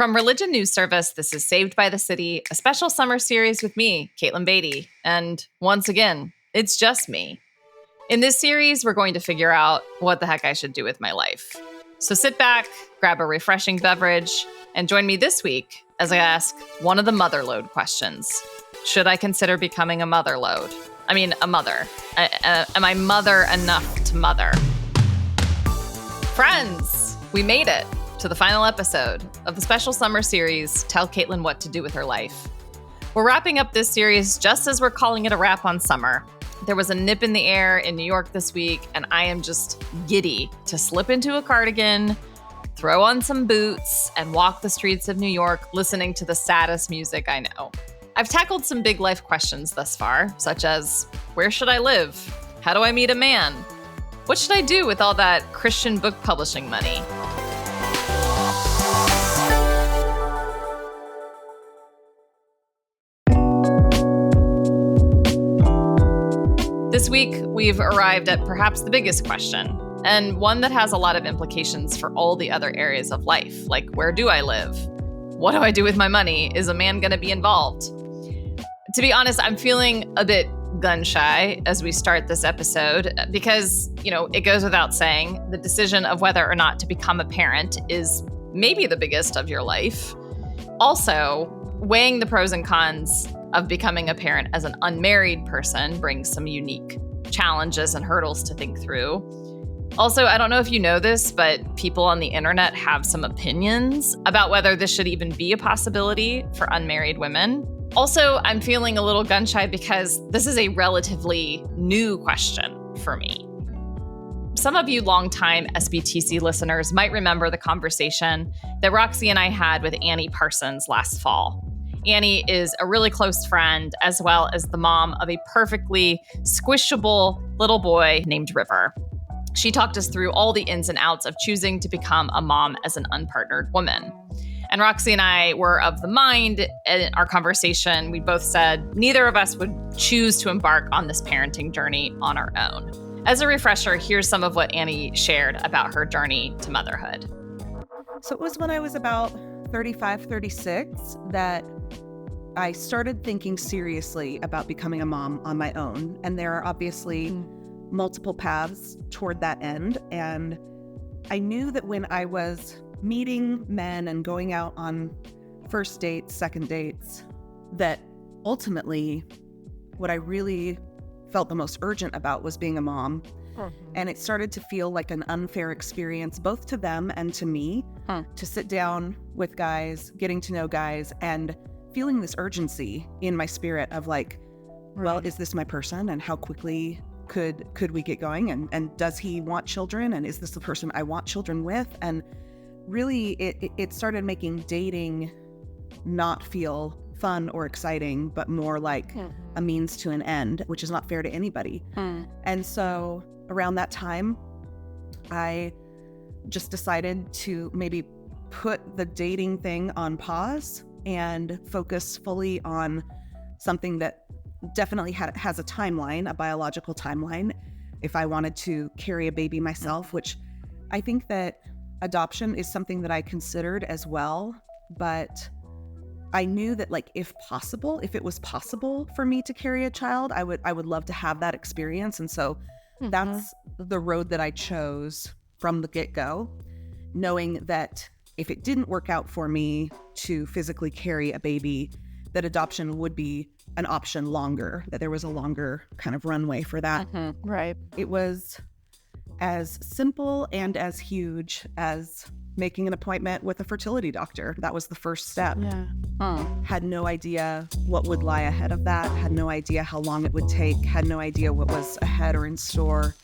From Religion News Service, this is Saved by the City, a special summer series with me, Katelyn Beaty. And once again, it's just me. In this series, we're going to figure out what the heck I should do with my life. So sit back, grab a refreshing beverage, and join me this week as I ask one of the motherload questions. Should I consider becoming a motherload? I mean, a mother. Am I mother enough to mother? Friends, we made it to the final episode of the special summer series, Tell Katelyn What to Do with Her Life. We're wrapping up this series just as we're calling it a wrap on summer. There was a nip in the air in New York this week, and I am just giddy to slip into a cardigan, throw on some boots, and walk the streets of New York listening to the saddest music I know. I've tackled some big life questions thus far, such as, where should I live? How do I meet a man? What should I do with all that Christian book publishing money? This week, we've arrived at perhaps the biggest question, and one that has a lot of implications for all the other areas of life, like where do I live? What do I do with my money? Is a man going to be involved? To be honest, I'm feeling a bit gun shy as we start this episode because, it goes without saying, the decision of whether or not to become a parent is maybe the biggest of your life. Also, weighing the pros and cons of becoming a parent as an unmarried person brings some unique challenges and hurdles to think through. Also, I don't know if you know this, but people on the internet have some opinions about whether this should even be a possibility for unmarried women. Also, I'm feeling a little gun shy because this is a relatively new question for me. Some of you longtime SBTC listeners might remember the conversation that Roxy and I had with Annie Parsons last fall. Annie is a really close friend, as well as the mom of a perfectly squishable little boy named River. She talked us through all the ins and outs of choosing to become a mom as an unpartnered woman. And Roxy and I were of the mind in our conversation, we both said neither of us would choose to embark on this parenting journey on our own. As a refresher, here's some of what Annie shared about her journey to motherhood. So it was when I was about 35, 36 that I started thinking seriously about becoming a mom on my own. And there are obviously multiple paths toward that end. And I knew that when I was meeting men and going out on first dates, second dates, that ultimately what I really felt the most urgent about was being a mom. And it started to feel like an unfair experience, both to them and to me, to sit down with guys, getting to know guys, and feeling this urgency in my spirit of like, well, is this my person? And how quickly could we get going? And does he want children? And is this the person I want children with? And really, it started making dating not feel fun or exciting, but more like a means to an end, which is not fair to anybody. And so around that time, I just decided to maybe put the dating thing on pause and focus fully on something that definitely has a timeline, a biological timeline. If I wanted to carry a baby myself, which I think that adoption is something that I considered as well, but I knew that if it was possible for me to carry a child, I would love to have that experience. And so that's the road that I chose from the get-go, knowing that if it didn't work out for me to physically carry a baby, that adoption would be an option longer, that there was a longer kind of runway for that. Right. It was as simple and as huge as making an appointment with a fertility doctor. That was the first step. Yeah. Had no idea what would lie ahead of that, had no idea how long it would take, had no idea what was ahead or in store.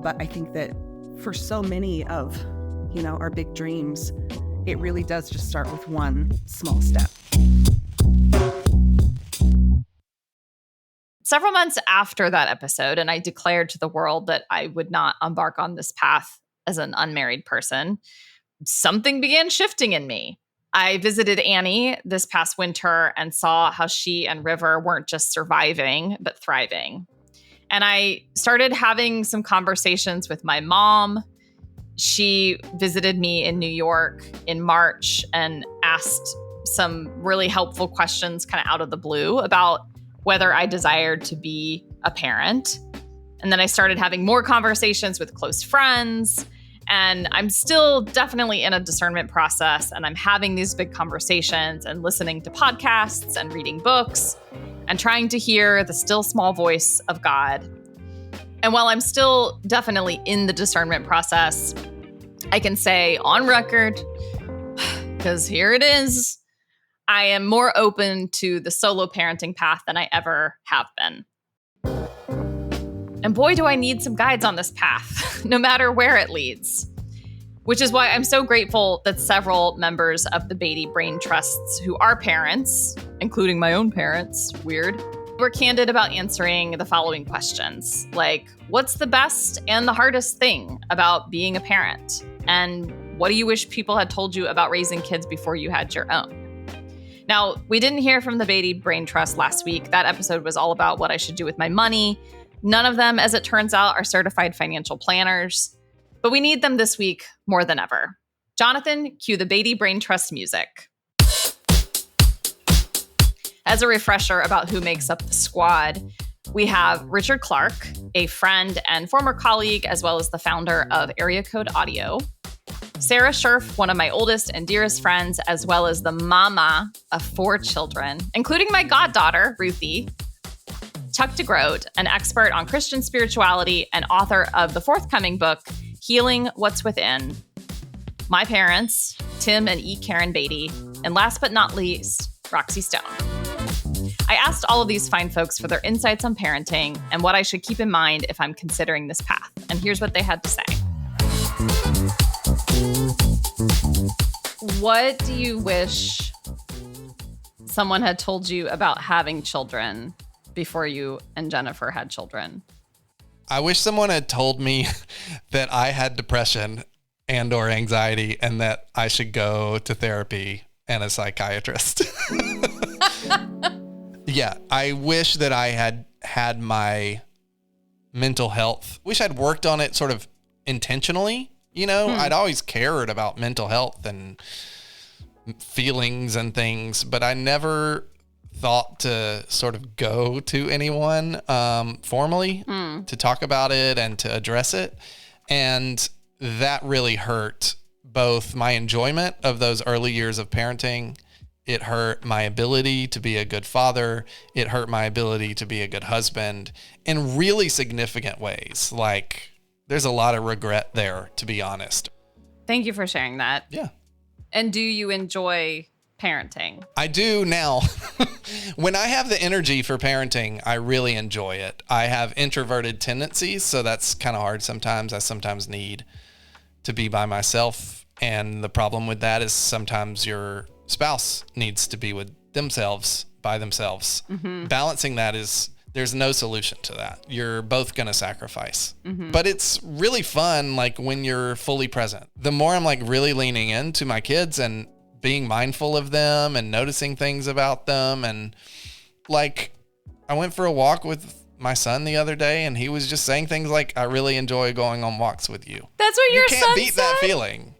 But I think that for so many of, our big dreams, it really does just start with one small step. Several months after that episode, and I declared to the world that I would not embark on this path as an unmarried person, something began shifting in me. I visited Annie this past winter and saw how she and River weren't just surviving, but thriving. And I started having some conversations with my mom, She visited me in New York in March and asked some really helpful questions kind of out of the blue about whether I desired to be a parent. And then I started having more conversations with close friends. And I'm still definitely in a discernment process. And I'm having these big conversations and listening to podcasts and reading books and trying to hear the still small voice of God. And while I'm still definitely in the discernment process, I can say on record, because here it is, I am more open to the solo parenting path than I ever have been. And boy, do I need some guides on this path, no matter where it leads. Which is why I'm so grateful that several members of the Beaty Brain Trusts who are parents, including my own parents, weird, were candid about answering the following questions, like, what's the best and the hardest thing about being a parent? And what do you wish people had told you about raising kids before you had your own? Now, we didn't hear from the Beaty Brain Trust last week. That episode was all about what I should do with my money. None of them, as it turns out, are certified financial planners, but we need them this week more than ever. Jonathan, cue the Beaty Brain Trust music. As a refresher about who makes up the squad, we have Richard Clark, a friend and former colleague, as well as the founder of Area Code Audio. Sarah Scherf, one of my oldest and dearest friends, as well as the mama of 4 children, including my goddaughter, Ruthie. Chuck DeGroat, an expert on Christian spirituality and author of the forthcoming book, Healing What's Within. My parents, Tim and E. Karen Beaty. And last but not least, Roxy Stone. I asked all of these fine folks for their insights on parenting and what I should keep in mind if I'm considering this path. And here's what they had to say. What do you wish someone had told you about having children before you and Jennifer had children? I wish someone had told me that I had depression and or anxiety and that I should go to therapy and a psychiatrist. Yeah, I wish that I had my mental health. Wish I'd worked on it sort of intentionally. You know, I'd always cared about mental health and feelings and things, but I never thought to sort of go to anyone formally to talk about it and to address it. And that really hurt both my enjoyment of those early years of parenting. It hurt my ability to be a good father. It hurt my ability to be a good husband in really significant ways. Like, there's a lot of regret there, to be honest. Thank you for sharing that. Yeah. And do you enjoy parenting? I do now. When I have the energy for parenting, I really enjoy it. I have introverted tendencies, so that's kind of hard sometimes. I sometimes need to be by myself. And the problem with that is sometimes your spouse needs to be with themselves, by themselves. Mm-hmm. Balancing that is, there's no solution to that. You're both going to sacrifice. Mm-hmm. But it's really fun, like, when you're fully present. The more I'm, like, really leaning into my kids and being mindful of them and noticing things about them. And, like, I went for a walk with my son the other day, and he was just saying things like, I really enjoy going on walks with you. That's what your son said? You can't beat that feeling.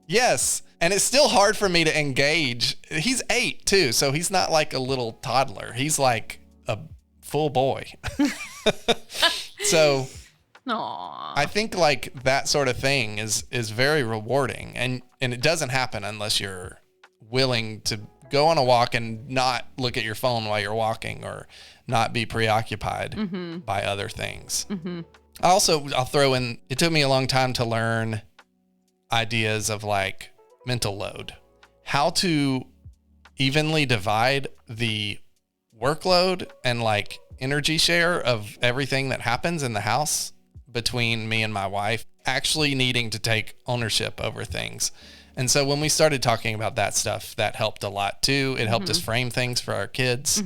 Yes. And it's still hard for me to engage. He's 8 too, so he's not like a little toddler. He's like a full boy. So aww. I think like that sort of thing is very rewarding. And it doesn't happen unless you're willing to go on a walk and not look at your phone while you're walking or not be preoccupied by other things. Mm-hmm. I'll throw in, it took me a long time to learn ideas of like mental load, how to evenly divide the workload and like energy share of everything that happens in the house between me and my wife, actually needing to take ownership over things. And so when we started talking about that stuff, that helped a lot too. It helped us frame things for our kids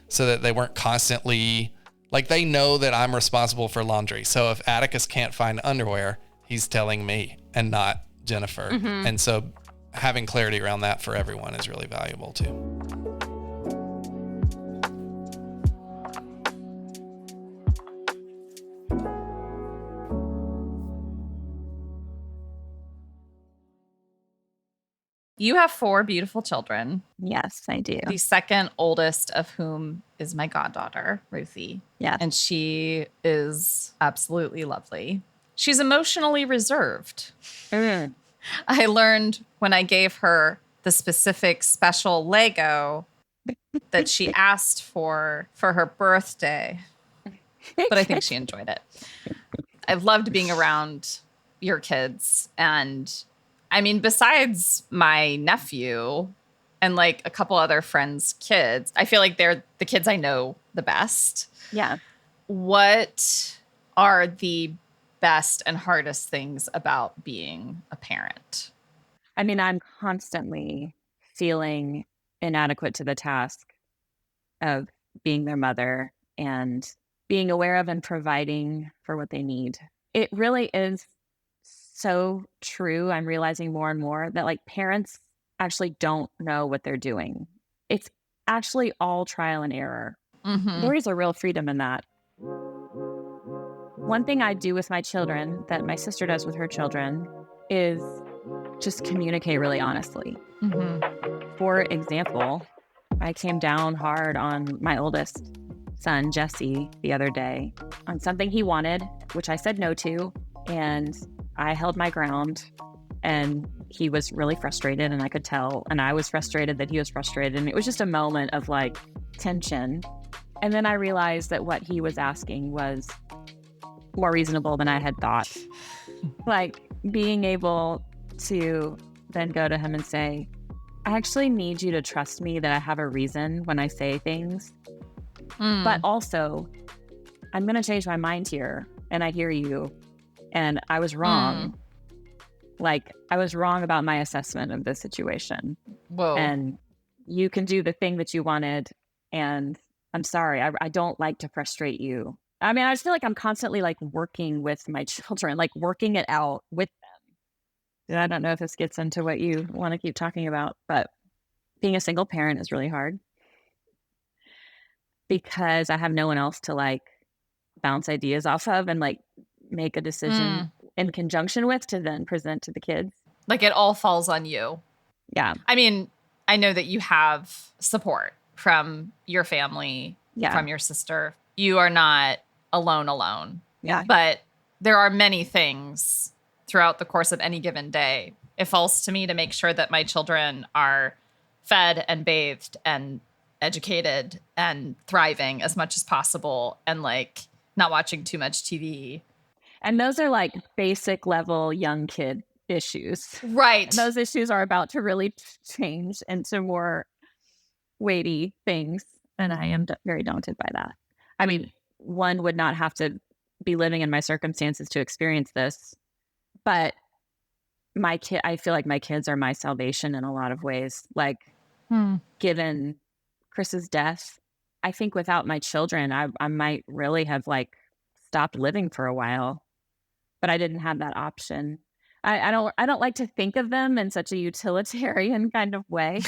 so that they weren't constantly, like, they know that I'm responsible for laundry. So if Atticus can't find underwear, he's telling me and not Jennifer. And so having clarity around that for everyone is really valuable too. You have 4 beautiful children. Yes, I do. The second oldest of whom is my goddaughter, Ruthie. Yes. And she is absolutely lovely. She's emotionally reserved. Mm. I learned when I gave her the specific special Lego that she asked for her birthday. But I think she enjoyed it. I've loved being around your kids. And I mean, besides my nephew and like a couple other friends' kids, I feel like they're the kids I know the best. Yeah. What are the best and hardest things about being a parent? I mean, I'm constantly feeling inadequate to the task of being their mother and being aware of and providing for what they need. It really is so true. I'm realizing more and more that like parents actually don't know what they're doing. It's actually all trial and error. Mm-hmm. There is a real freedom in that. One thing I do with my children that my sister does with her children is just communicate really honestly. Mm-hmm. For example, I came down hard on my oldest son, Jesse, the other day on something he wanted, which I said no to. And I held my ground, and he was really frustrated, and I could tell. And I was frustrated that he was frustrated. And it was just a moment of like tension. And then I realized that what he was asking was more reasonable than I had thought. Like being able to then go to him and say, I actually need you to trust me that I have a reason when I say things. But also, I'm going to change my mind here, and I hear you, and I was wrong. Like, I was wrong about my assessment of the situation. Whoa. And you can do the thing that you wanted, and I'm sorry. I don't like to frustrate you. I mean, I just feel like I'm constantly like working with my children, like working it out with them. And I don't know if this gets into what you want to keep talking about, but being a single parent is really hard because I have no one else to like bounce ideas off of and like make a decision in conjunction with to then present to the kids. Like it all falls on you. Yeah. I mean, I know that you have support from your family, from your sister. You are not alone. Yeah. But there are many things throughout the course of any given day. It falls to me to make sure that my children are fed and bathed and educated and thriving as much as possible and like not watching too much TV. And those are like basic level young kid issues. Right. And those issues are about to really change into more weighty things. And I am very daunted by that. I mean, one would not have to be living in my circumstances to experience this, but I feel like my kids are my salvation in a lot of ways. Like, given Chris's death, I think without my children, I might really have like stopped living for a while, but I didn't have that option. I don't like to think of them in such a utilitarian kind of way,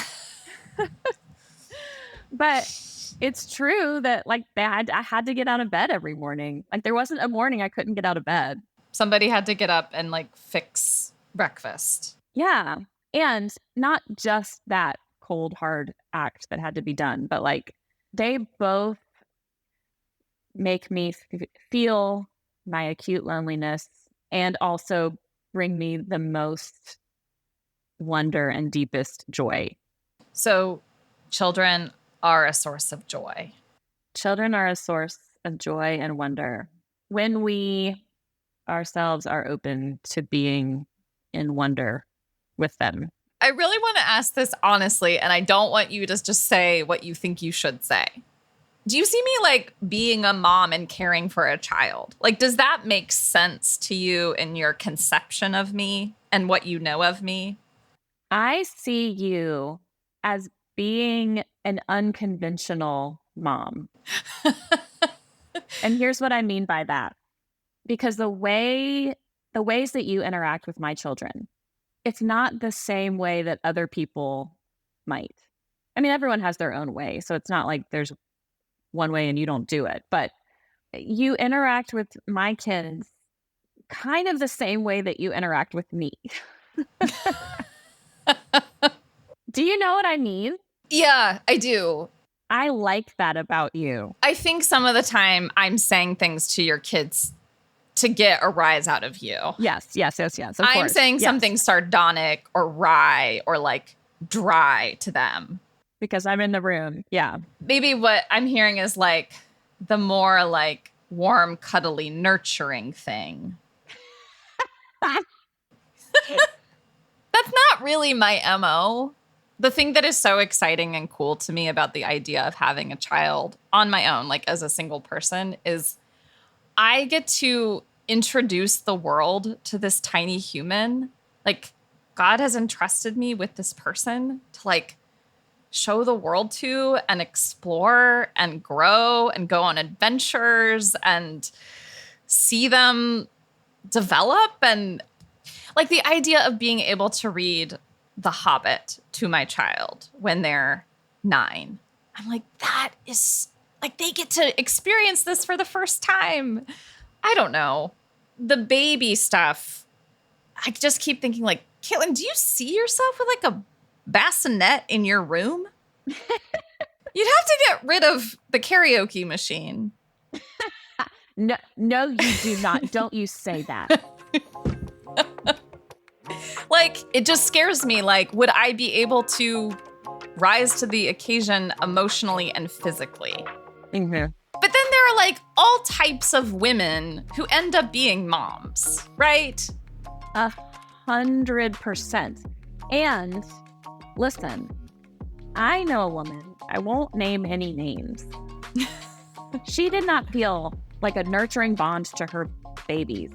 but it's true that like I had to get out of bed every morning. Like there wasn't a morning I couldn't get out of bed. Somebody had to get up and like fix breakfast. Yeah. And not just that cold, hard act that had to be done, but like they both make me feel my acute loneliness and also bring me the most wonder and deepest joy. So children are a source of joy. Children are a source of joy and wonder when we ourselves are open to being in wonder with them. I really want to ask this honestly, and I don't want you to just say what you think you should say. Do you see me like being a mom and caring for a child? Like, does that make sense to you in your conception of me and what you know of me? I see you as being an unconventional mom. And here's what I mean by that. Because the ways that you interact with my children, it's not the same way that other people might. I mean, everyone has their own way. So it's not like there's one way and you don't do it. But you interact with my kids kind of the same way that you interact with me. Do you know what I mean? Yeah, I do. I like that about you. I think some of the time I'm saying things to your kids to get a rise out of you. Yes. Of I'm course. saying something sardonic or wry or like dry to them. Because I'm in the room. Yeah. Maybe what I'm hearing is like the more like warm, cuddly, nurturing thing. That's not really my MO. The thing that is so exciting and cool to me about the idea of having a child on my own, like as a single person, is I get to introduce the world to this tiny human. Like God has entrusted me with this person to like show the world to and explore and grow and go on adventures and see them develop. And like the idea of being able to read The Hobbit to my child when they're 9. I'm like, that is like, they get to experience this for the first time. I don't know. The baby stuff, I just keep thinking like, Katelyn, do you see yourself with like a bassinet in your room? You'd have to get rid of the karaoke machine. No, you do not. Don't you say that. Like, it just scares me. Like, would I be able to rise to the occasion emotionally and physically? Mm-hmm. But then there are like all types of women who end up being moms, right? 100%. And listen, I know a woman, I won't name any names. She did not feel like a nurturing bond to her babies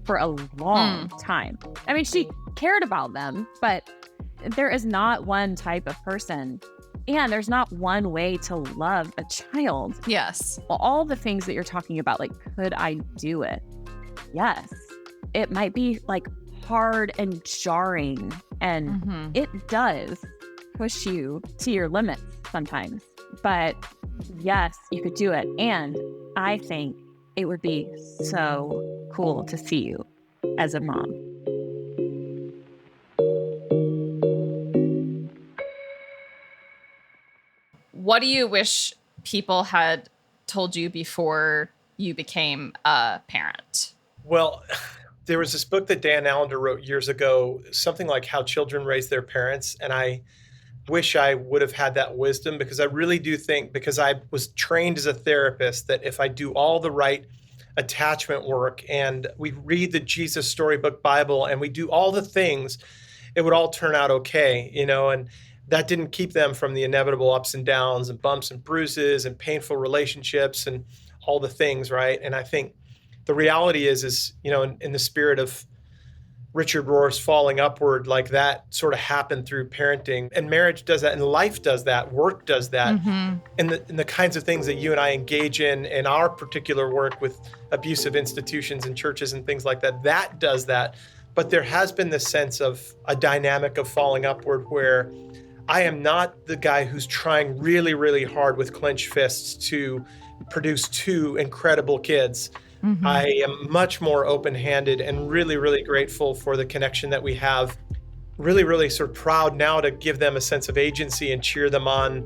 for a long time. I mean, she cared about them, but there is not one type of person, and there's not one way to love a child. Yes. Well, all the things that you're talking about, like, could I do it? Yes. It might be like hard and jarring, and it does push you to your limits sometimes. But yes, you could do it. And I think it would be so cool to see you as a mom. What do you wish people had told you before you became a parent? Well, there was this book that Dan Allender wrote years ago, something like How Children Raise Their Parents. And I wish I would have had that wisdom, because I really do think, because I was trained as a therapist, that if I do all the right attachment work and we read the Jesus Storybook Bible and we do all the things, it would all turn out okay, and that didn't keep them from the inevitable ups and downs and bumps and bruises and painful relationships and all the things, right? And I think the reality is in the spirit of Richard Rohr's Falling Upward, like that sort of happened through parenting, and marriage does that, and life does that, work does that, and the kinds of things that you and I engage in our particular work with abusive institutions and churches and things like that, that does that. But there has been this sense of a dynamic of falling upward where I am not the guy who's trying really, really hard with clenched fists to produce 2 incredible kids. I am much more open-handed and really, really grateful for the connection that we have. Really, really sort of proud now to give them a sense of agency and cheer them on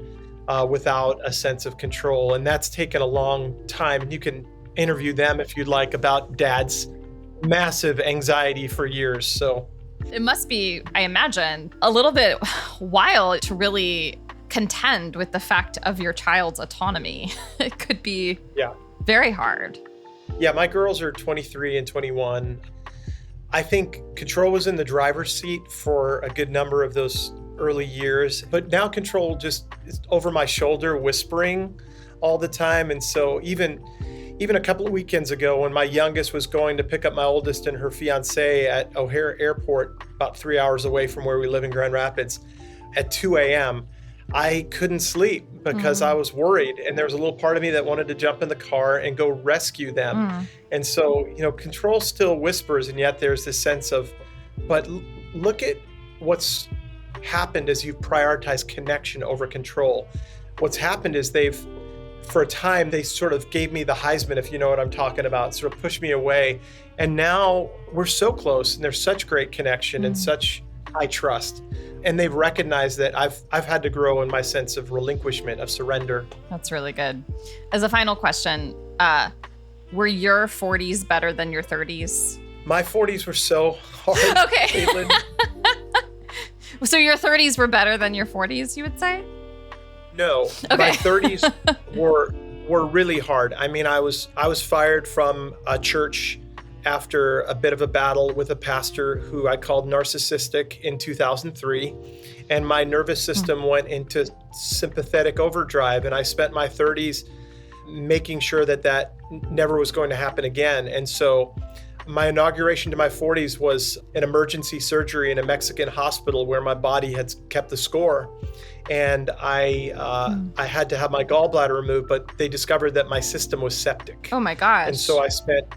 without a sense of control. And that's taken a long time. And you can interview them if you'd like about Dad's massive anxiety for years. So it must be, I imagine, a little bit wild to really contend with the fact of your child's autonomy. It could be very hard. Yeah, my girls are 23 and 21. I think control was in the driver's seat for a good number of those early years, but now control just is over my shoulder whispering all the time. And so even a couple of weekends ago, when my youngest was going to pick up my oldest and her fiance at O'Hare Airport, about 3 hours away from where we live in Grand Rapids, at 2 a.m., I couldn't sleep because I was worried. And there was a little part of me that wanted to jump in the car and go rescue them. And so, control still whispers, and yet there's this sense of, but look at what's happened as you've prioritized connection over control. What's happened is for a time, they sort of gave me the Heisman, if you know what I'm talking about, sort of pushed me away. And now we're so close, and there's such great connection and such high trust. and they've recognized that I've had to grow in my sense of relinquishment, of surrender. That's really good. As a final question, were your 40s better than your 30s? My 40s were so hard. Okay. Katelyn. So your 30s were better than your 40s, you would say? No, Okay. my 30s were really hard. I mean, I was fired from a church after a bit of a battle with a pastor who I called narcissistic in 2003, and my nervous system went into sympathetic overdrive, and I spent my 30s making sure that never was going to happen again. And so my inauguration to my 40s was an emergency surgery in a Mexican hospital where my body had kept the score. And I had to have my gallbladder removed, but they discovered that my system was septic. Oh my gosh. And so I spent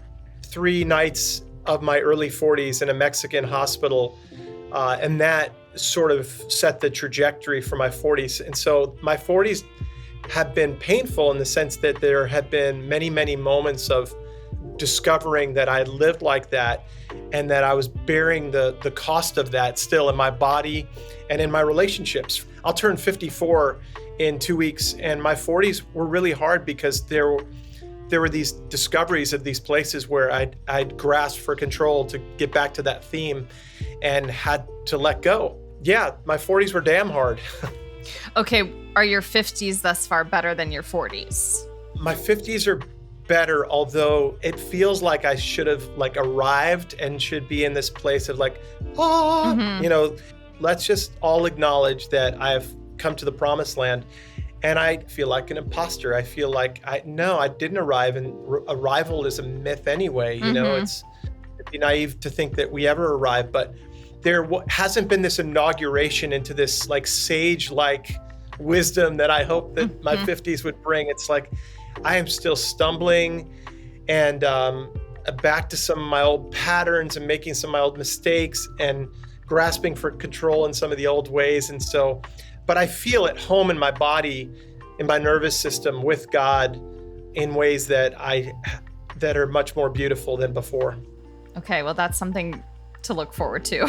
3 nights of my early 40s in a Mexican hospital. And that sort of set the trajectory for my 40s. And so my 40s have been painful in the sense that there have been many, many moments of discovering that I lived like that and that I was bearing the cost of that still in my body and in my relationships. I'll turn 54 in 2 weeks, and my 40s were really hard because there were these discoveries of these places where I'd grasped for control, to get back to that theme, and had to let go. Yeah, my 40s were damn hard. Okay, are your 50s thus far better than your 40s? My 50s are better, although it feels like I should have arrived and should be in this place of let's just all acknowledge that I've come to the promised land, and I feel like an imposter. I feel like I didn't arrive, and arrival is a myth anyway. You know, it'd be naive to think that we ever arrive, but there hasn't been this inauguration into this sage-like wisdom that I hope that my 50s would bring. It's like I am still stumbling and back to some of my old patterns and making some of my old mistakes and grasping for control in some of the old ways. And so, but I feel at home in my body, in my nervous system with God in ways that are much more beautiful than before. Okay, well, that's something to look forward to.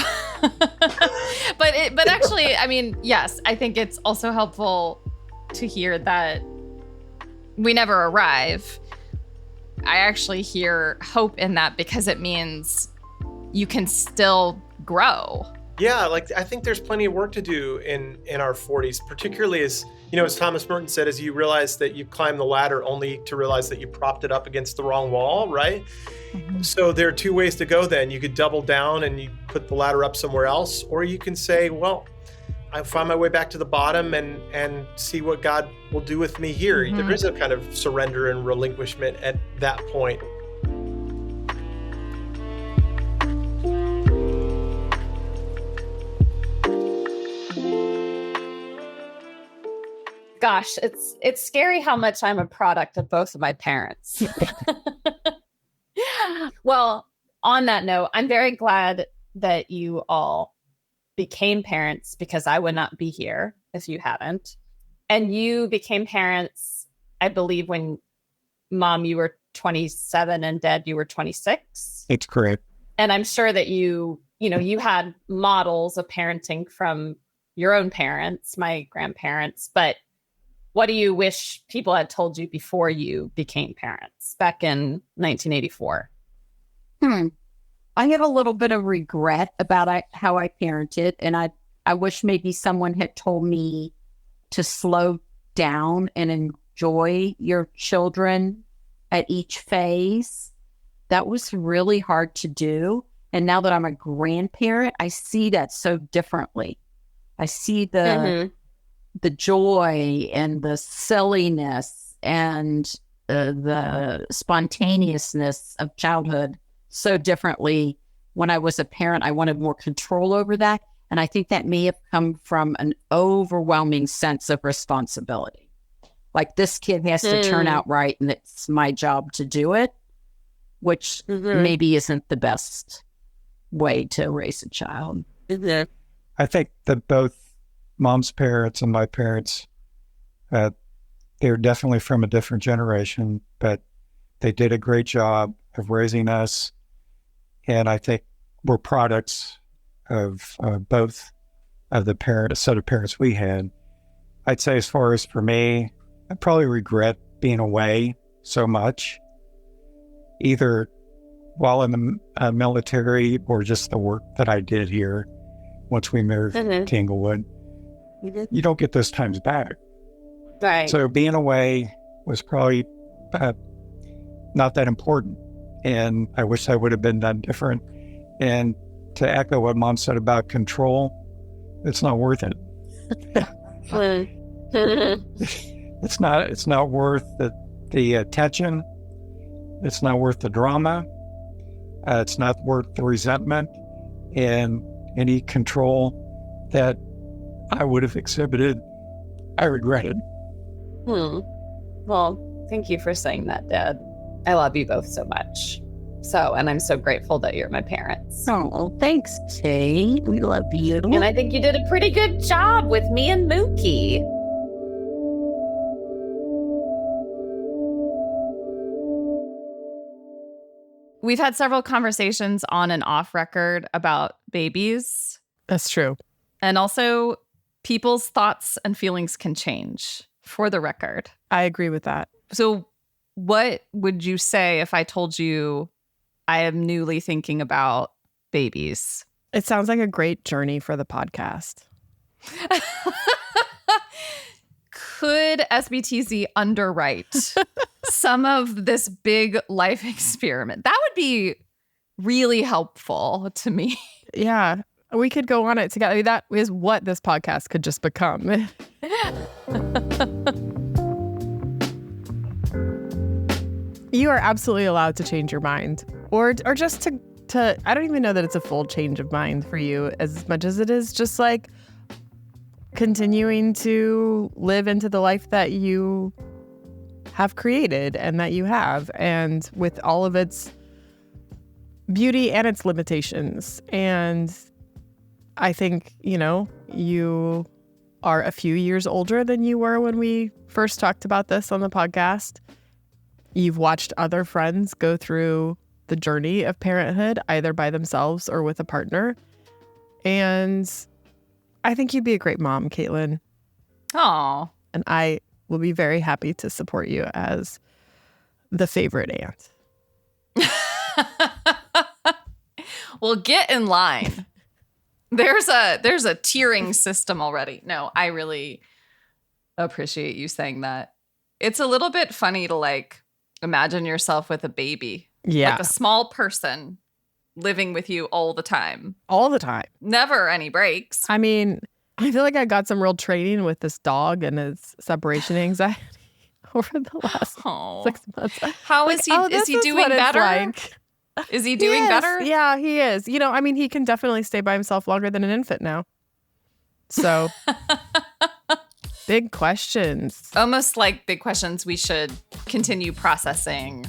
But actually, I mean, yes, I think it's also helpful to hear that we never arrive. I actually hear hope in that because it means you can still grow. Yeah, I think there's plenty of work to do in our 40s, particularly as Thomas Merton said, as you realize that you climb the ladder only to realize that you propped it up against the wrong wall, right? So there are 2 ways to go then. You could double down and you put the ladder up somewhere else, or you can say, well, I find my way back to the bottom and see what God will do with me here. There is a kind of surrender and relinquishment at that point. Gosh, it's scary how much I'm a product of both of my parents. Well, on that note, I'm very glad that you all became parents because I would not be here if you hadn't. And you became parents, I believe, when Mom, you were 27 and Dad, you were 26. It's correct. And I'm sure that you had models of parenting from your own parents, my grandparents, but what do you wish people had told you before you became parents back in 1984? I have a little bit of regret about how I parented, and I wish maybe someone had told me to slow down and enjoy your children at each phase. That was really hard to do. And now that I'm a grandparent, I see that so differently. I see the joy and the silliness and the spontaneousness of childhood so differently. When I was a parent, I wanted more control over that. And I think that may have come from an overwhelming sense of responsibility. Like, this kid has to turn out right, and it's my job to do it, which maybe isn't the best way to raise a child. I think that both Mom's parents and my parents, they're definitely from a different generation, but they did a great job of raising us. And I think we're products of both of the set of parents we had. I'd say as far as for me, I probably regret being away so much, either while in the military or just the work that I did here once we moved to Inglewood. You don't get those times back. Right. So being away was probably not that important. And I wish I would have been done different. And to echo what Mom said about control, it's not worth it. It's not worth the attention. It's not worth the drama. It's not worth the resentment and any control that I would have exhibited. I regretted. Well, thank you for saying that, Dad. I love you both so much. And I'm so grateful that you're my parents. Oh, thanks, Kate. We love you. And I think you did a pretty good job with me and Mookie. We've had several conversations on and off record about babies. That's true. And also, people's thoughts and feelings can change, for the record. I agree with that. So what would you say if I told you I am newly thinking about babies? It sounds like a great journey for the podcast. Could SBTC underwrite some of this big life experiment? That would be really helpful to me. Yeah, we could go on it together. I mean, that is what this podcast could just become. You are absolutely allowed to change your mind, or just to I don't even know that it's a full change of mind for you as much as it is just like continuing to live into the life that you have created and that you have, and with all of its beauty and its limitations. And I think, you are a few years older than you were when we first talked about this on the podcast. You've watched other friends go through the journey of parenthood, either by themselves or with a partner. And I think you'd be a great mom, Katelyn. Aw. And I will be very happy to support you as the favorite aunt. Well, get in line. There's a tiering system already. No, I really appreciate you saying that. It's a little bit funny to imagine yourself with a baby. Yeah. Like a small person living with you all the time. All the time. Never any breaks. I mean, I feel like I got some real training with this dog and his separation anxiety over the last 6 months. How is he? Is he doing better? Is he doing better? Yeah, he is. He can definitely stay by himself longer than an infant now. So, big questions. Almost like big questions we should continue processing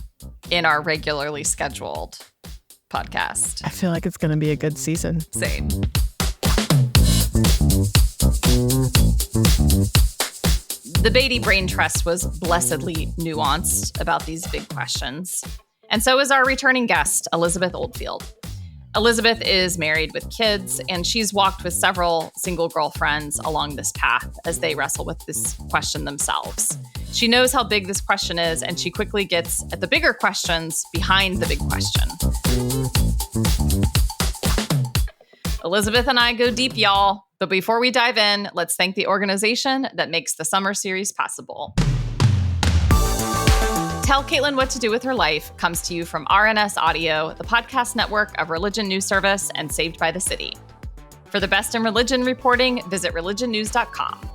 in our regularly scheduled podcast. I feel like it's going to be a good season. Same. The Beaty Brain Trust was blessedly nuanced about these big questions. And so is our returning guest, Elizabeth Oldfield. Elizabeth is married with kids, and she's walked with several single girlfriends along this path as they wrestle with this question themselves. She knows how big this question is, and she quickly gets at the bigger questions behind the big question. Elizabeth and I go deep, y'all. But before we dive in, let's thank the organization that makes the summer series possible. Tell Katelyn What to Do with Her Life comes to you from RNS Audio, the podcast network of Religion News Service and Saved by the City. For the best in religion reporting, visit religionnews.com.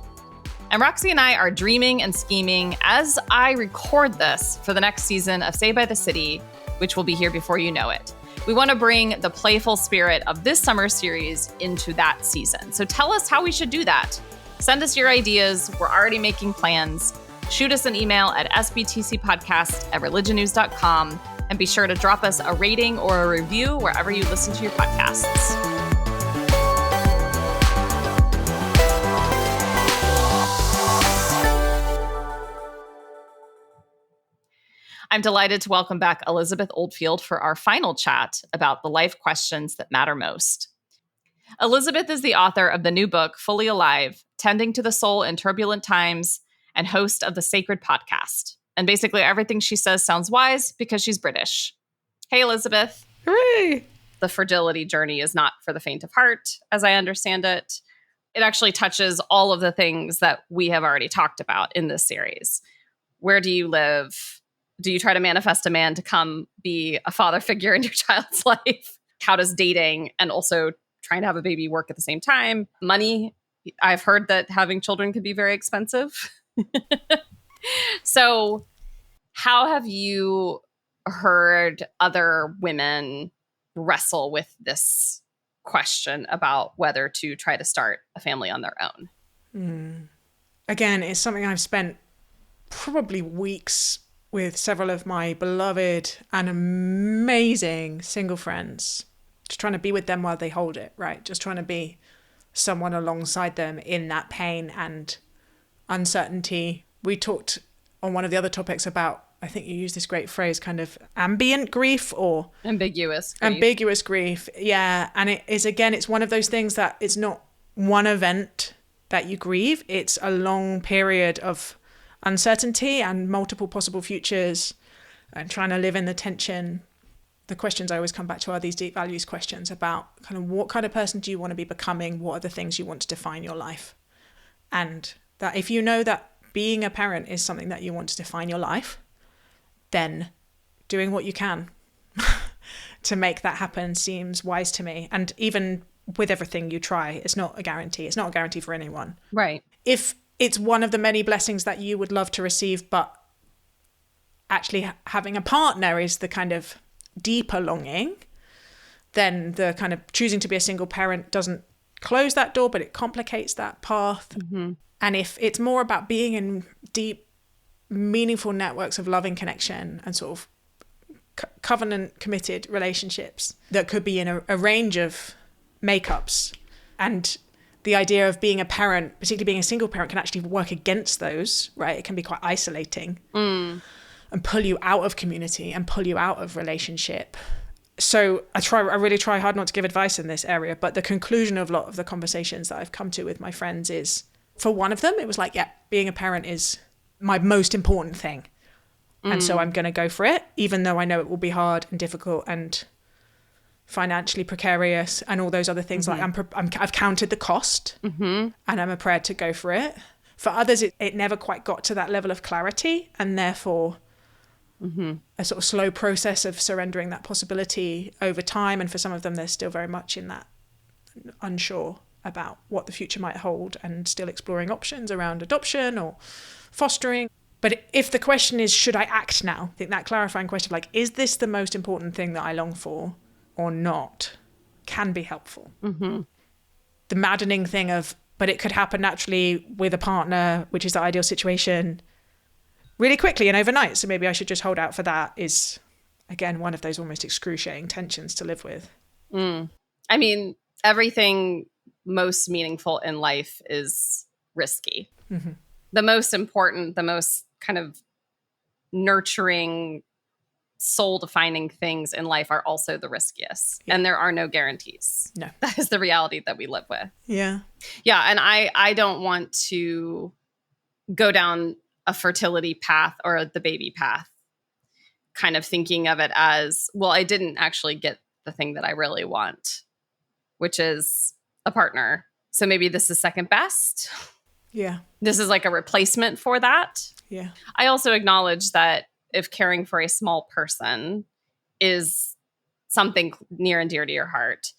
And Roxy and I are dreaming and scheming as I record this for the next season of Saved by the City, which will be here before you know it. We want to bring the playful spirit of this summer series into that season. So tell us how we should do that. Send us your ideas. We're already making plans. Shoot us an email at sbtcpodcast@religionnews.com, and be sure to drop us a rating or a review wherever you listen to your podcasts. I'm delighted to welcome back Elizabeth Oldfield for our final chat about the life questions that matter most. Elizabeth is the author of the new book, Fully Alive, Tending to the Soul in Turbulent Times, and host of the Sacred Podcast. And basically everything she says sounds wise because she's British. Hey, Elizabeth. Hooray! The fragility journey is not for the faint of heart, as I understand it. It actually touches all of the things that we have already talked about in this series. Where do you live? Do you try to manifest a man to come be a father figure in your child's life? How does dating and also trying to have a baby work at the same time? Money. I've heard that having children can be very expensive. So how have you heard other women wrestle with this question about whether to try to start a family on their own? Again, it's something I've spent probably weeks with several of my beloved and amazing single friends, just trying to be with them while they hold it, right? Just trying to be someone alongside them in that pain and uncertainty. We talked on one of the other topics about, I think you used this great phrase, kind of ambient grief or ambiguous grief. Yeah. And it is, again, it's one of those things that it's not one event that you grieve. It's a long period of uncertainty and multiple possible futures and trying to live in the tension. The questions I always come back to are these deep values questions about kind of what kind of person do you want to be becoming? What are the things you want to define your life? And that if you know that being a parent is something that you want to define your life, then doing what you can to make that happen seems wise to me. And even with everything you try, it's not a guarantee. It's not a guarantee for anyone. Right. If it's one of the many blessings that you would love to receive, but actually having a partner is the kind of deeper longing, then the kind of choosing to be a single parent doesn't close that door, but it complicates that path. Mm-hmm. And if it's more about being in deep, meaningful networks of loving connection and sort of covenant committed relationships that could be in a range of makeups, and the idea of being a parent, particularly being a single parent, can actually work against those, right? It can be quite isolating and pull you out of community and pull you out of relationship. So I really try hard not to give advice in this area, but the conclusion of a lot of the conversations that I've come to with my friends is, for one of them, it was like, yeah, being a parent is my most important thing. And so I'm going to go for it, even though I know it will be hard and difficult and financially precarious and all those other things. Like I've counted the cost and I'm prepared to go for it. For others, it never quite got to that level of clarity, and therefore a sort of slow process of surrendering that possibility over time. And for some of them, they're still very much in that unsure about what the future might hold and still exploring options around adoption or fostering. But if the question is, should I act now? I think that clarifying question of like, is this the most important thing that I long for or not, can be helpful. The maddening thing of, but it could happen naturally with a partner, which is the ideal situation, really quickly and overnight. So maybe I should just hold out for that, is, again, one of those almost excruciating tensions to live with. I mean, everything most meaningful in life is risky. The most important, the most kind of nurturing, soul-defining things in life are also the riskiest. Yeah. And there are no guarantees. No. That is the reality that we live with. Yeah. Yeah. And I don't want to go down a fertility path or the baby path, kind of thinking of it as, well, I didn't actually get the thing that I really want, which is a partner. So maybe this is second best. Yeah. This is like a replacement for that. Yeah. I also acknowledge that if caring for a small person is something near and dear to your heart,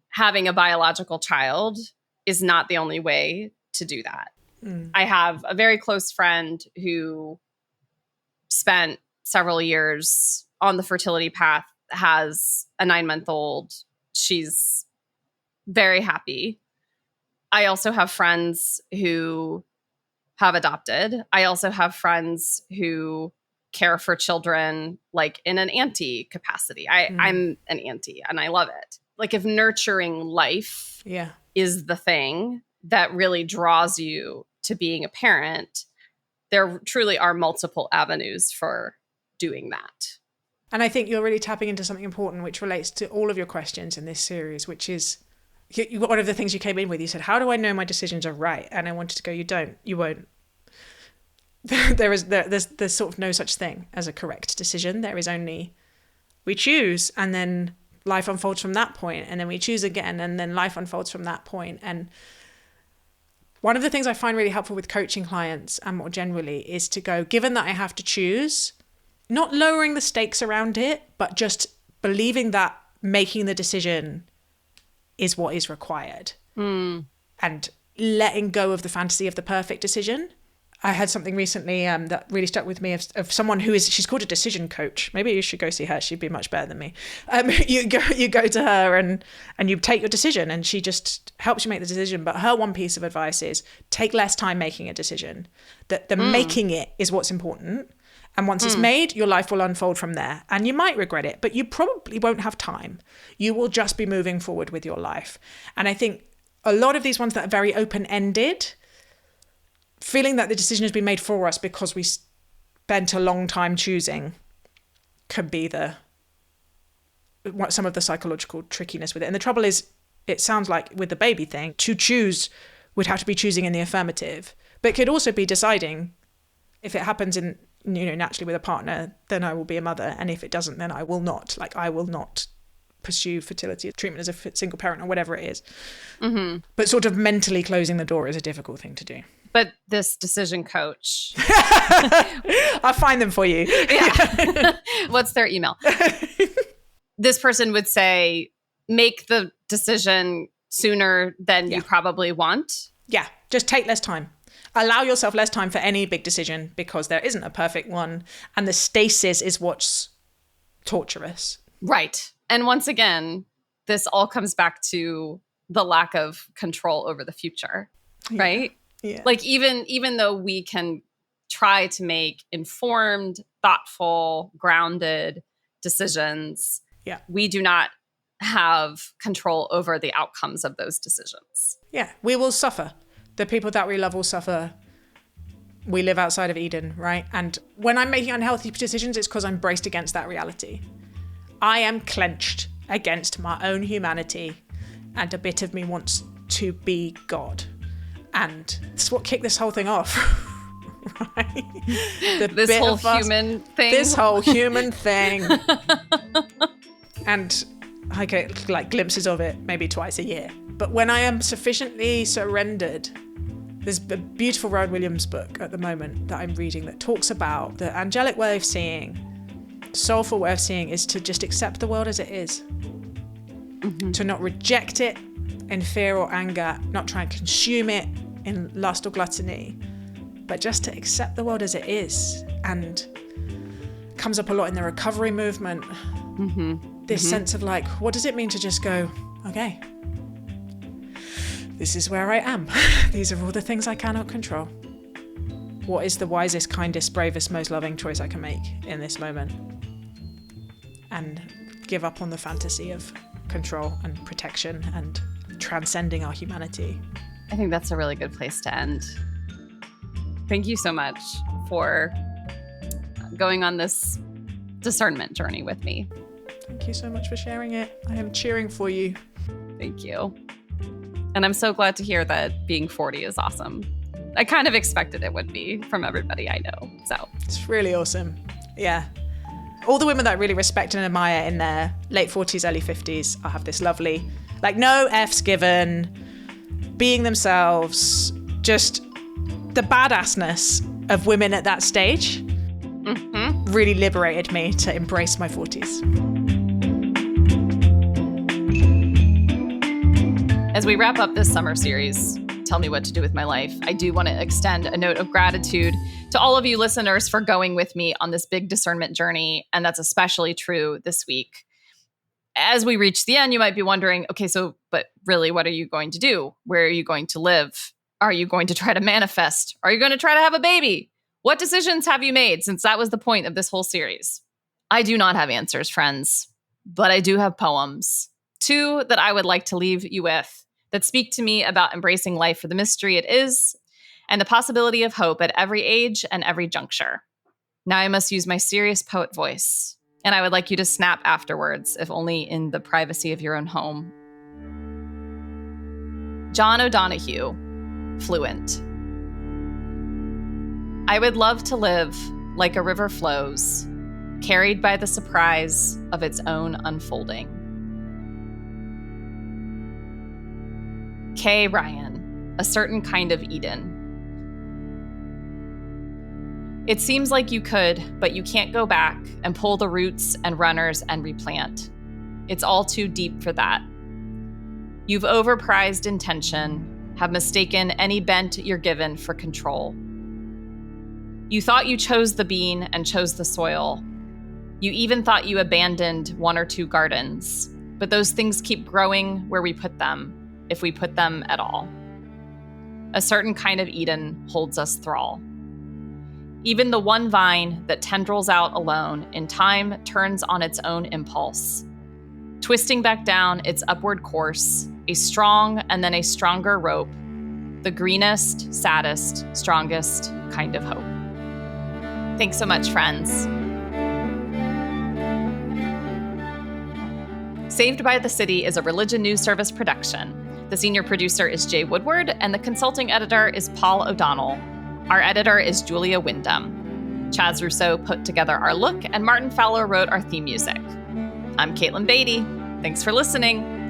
having a biological child is not the only way to do that. I have a very close friend who spent several years on the fertility path, has a 9-month-old. She's very happy. I also have friends who have adopted. I also have friends who care for children like in an auntie capacity. I'm an auntie and I love it. Like if nurturing life is the thing that really draws you to being a parent, there truly are multiple avenues for doing that. And I think you're really tapping into something important which relates to all of your questions in this series, which is one of the things you came in with, you said, how do I know my decisions are right? And I wanted to go, you won't. There's sort of no such thing as a correct decision. There is only, we choose, and then life unfolds from that point, and then we choose again, and then life unfolds from that point. And one of the things I find really helpful with coaching clients and more generally is to go, given that I have to choose, not lowering the stakes around it, but just believing that making the decision is what is required, and letting go of the fantasy of the perfect decision. I had something recently that really stuck with me of someone she's called a decision coach. Maybe you should go see her. She'd be much better than me. You go to her and you take your decision, and she just helps you make the decision. But her one piece of advice is take less time making a decision. That the making it is what's important. And once it's made, your life will unfold from there. And you might regret it, but you probably won't have time. You will just be moving forward with your life. And I think a lot of these ones that are very open-ended, feeling that the decision has been made for us because we spent a long time choosing, can be some of the psychological trickiness with it. And the trouble is, it sounds like with the baby thing, to choose would have to be choosing in the affirmative, but it could also be deciding if it happens in, naturally with a partner, then I will be a mother. And if it doesn't, then I will not. Like, I will not pursue fertility treatment as a single parent or whatever it is. Mm-hmm. But sort of mentally closing the door is a difficult thing to do. But this decision coach, I'll find them for you. Yeah. What's their email? This person would say, make the decision sooner than you probably want. Yeah. Just take less time. Allow yourself less time for any big decision, because there isn't a perfect one. And the stasis is what's torturous. Right. And once again, this all comes back to the lack of control over the future, right? Yeah. Like even though we can try to make informed, thoughtful, grounded decisions, we do not have control over the outcomes of those decisions. Yeah, we will suffer. The people that we love will suffer. We live outside of Eden, right? And when I'm making unhealthy decisions, it's because I'm braced against that reality. I am clenched against my own humanity, and a bit of me wants to be God. And that's what kicked this whole thing off. Right? This whole human thing. This whole human thing. And I get like glimpses of it maybe twice a year. But when I am sufficiently surrendered, there's a beautiful Rowan Williams book at the moment that I'm reading that talks about the angelic way of seeing, soulful way of seeing, is to just accept the world as it is. Mm-hmm. To not reject it in fear or anger, not try and consume it in lust or gluttony, but just to accept the world as it is. And comes up a lot in the recovery movement. Mm-hmm. This sense of like, what does it mean to just go, okay, this is where I am. These are all the things I cannot control. What is the wisest, kindest, bravest, most loving choice I can make in this moment? And give up on the fantasy of control and protection and transcending our humanity. I think that's a really good place to end. Thank you so much for going on this discernment journey with me. Thank you so much for sharing it. I am cheering for you. Thank you. And I'm so glad to hear that being 40 is awesome. I kind of expected it would be from everybody I know. So it's really awesome. Yeah. All the women that I really respect and admire in their late 40s, early 50s, I have this lovely, like, no F's given, being themselves, just the badassness of women at that stage really liberated me to embrace my 40s. As we wrap up this summer series, Tell Me What to Do with My Life, I do want to extend a note of gratitude to all of you listeners for going with me on this big discernment journey. And that's especially true this week. As we reach the end, you might be wondering, okay, but really, what are you going to do? Where are you going to live? Are you going to try to manifest? Are you going to try to have a baby? What decisions have you made, since that was the point of this whole series? I do not have answers, friends, but I do have poems. 2 that I would like to leave you with that speak to me about embracing life for the mystery it is and the possibility of hope at every age and every juncture. Now I must use my serious poet voice, and I would like you to snap afterwards, if only in the privacy of your own home. John O'Donohue, fluent. I would love to live like a river flows, carried by the surprise of its own unfolding. K. Ryan, A Certain Kind of Eden. It seems like you could, but you can't go back and pull the roots and runners and replant. It's all too deep for that. You've overprized intention, have mistaken any bent you're given for control. You thought you chose the bean and chose the soil. You even thought you abandoned 1 or 2 gardens, but those things keep growing where we put them, if we put them at all. A certain kind of Eden holds us thrall. Even the one vine that tendrils out alone in time turns on its own impulse, twisting back down its upward course, a strong and then a stronger rope, the greenest, saddest, strongest kind of hope. Thanks so much, friends. Saved by the City is a Religion News Service production. The senior producer is Jay Woodward, and the consulting editor is Paul O'Donnell. Our editor is Julia Wyndham. Chaz Rousseau put together our look, and Martin Fowler wrote our theme music. I'm Caitlin Beaty. Thanks for listening.